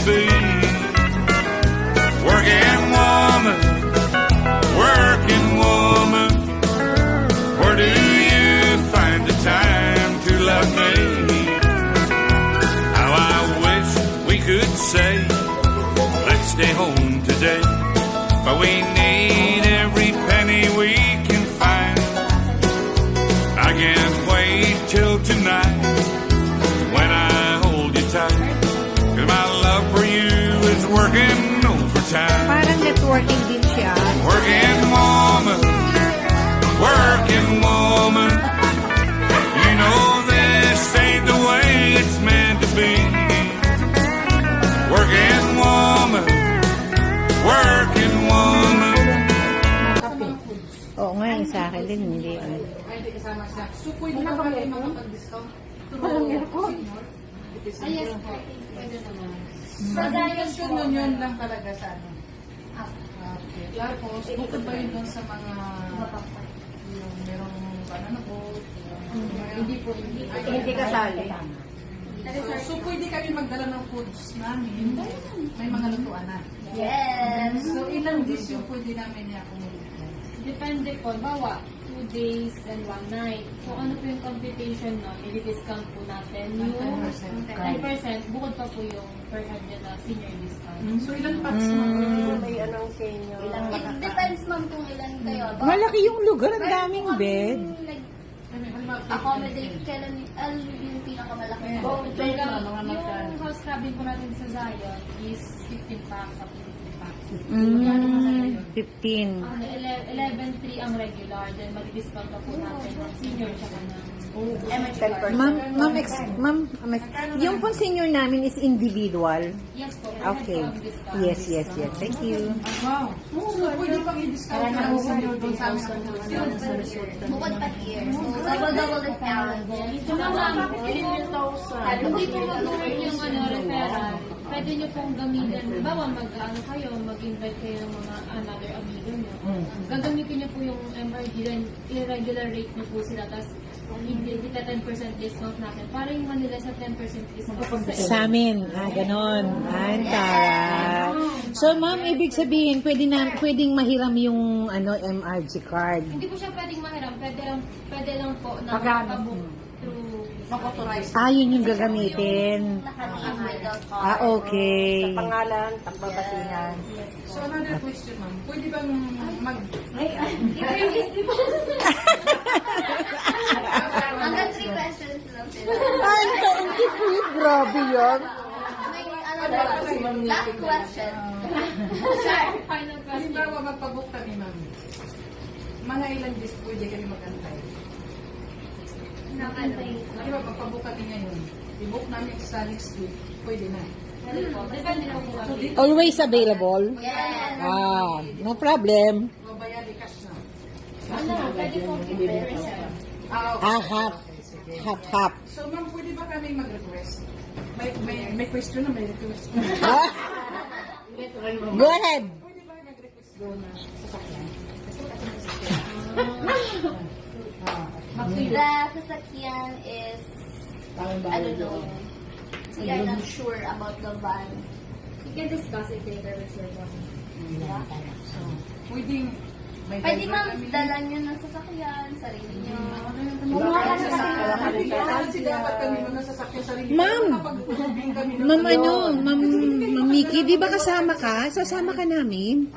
be. Working woman, working woman, where do you find the time to love me? How I wish we could say, let's stay home today, but we need every penny we can find. I can't wait till tonight when I hold you tight, 'cause my love for you is working overtime. Parang networking din siya. Working woman, working woman, you know this ain't the way it's meant to be. Working woman, working woman. Oo nga, yung sa akin din, hindi. Ay, hindi kasama siya. So, pwede ba kayo makapag-discount? Senior? Ah, yes po. Pwede naman. Sa discussion nun yun lang talaga sa ano. Okay. Tapos, bukod ba yun doon sa mga yung merong banana boat? Hindi po. Hindi kasali. So, pwede kami magdala ng foods namin. May mga lutuan na. Yes. So, ilang days yung pwede namin i-accommodate? Depende po. Bawa, 2 days and 1 night. So, ano po yung computation nun? I-discount po natin yung 10%. Bukod pa po yung per head na senior discount. So, ilang packs May anong senior. It depends ma'am kung ilan kayo. Malaki yung lugar, ang daming bed. Accommodate kailan yung pinakamalaki. Yung house cabin po natin sa Zion is 15 packs up to 50 packs. 15. 11.3 ang regular. Then, mag-discount pa po natin ng senior tsaka ng Ma'am, yung pong senior namin is individual. yes po. Okay. Yes. Thank you. Wow. So, pwede pang i-discount na ang senior doon sa amin. Bukod pa here. So, double discount. Hindi po mag-work yung referral. Pwede nyo pong gamitin. Bawa mag-ano kayo, mag-invite kayo ng mga another amigo nyo. Gagamitin nyo po yung MRD, then irregular rate nyo po sila. Tapos, hindi ka 10% discount natin. Para yung Manila sa 10% discount. Sa amin. Ganon. Antara. So, ma'am, ibig sabihin, pwedeng mahiram yung MRG card. Hindi po siya pwedeng mahiram. Pwede lang po na Pagano? makabook through Mag-authorize. Yun yung gagamitin. Naka-name without card. Okay. Pangalan, tagbabatihan. So, another question, ma'am. Pwede bang Hanggang 3 questions lang sila. Ang taong-tipid. Grabe yan. May last question. final question. halimbawa magpabook kami, ma'am. Mga ilang days pwede kami mag-antay? Halimbawa, magpabook kami ngayon. I-book namin sa next week. Pwede na. Depende na po. Always available? Yes. No problem. Babayari cash na. Pwede po 50%. Okay. Half. So, ma'am, pwede ba kami mag-request? May question na, may request. Go ahead. Pwede ba nag-request doon na sasakyan? The sasakyan is, I don't know. We are not sure about the van. You can discuss it later with your boss. Pwedeng may Pwede driver ma'am, kami. dala nyo ng sasakyan, sarili nyo. Kasi dapat kami mga sasakyan sarili. Ma'am. Kapag-ubing kami ng Ma'am Miki, di ba kasama ka? Sasama ka namin?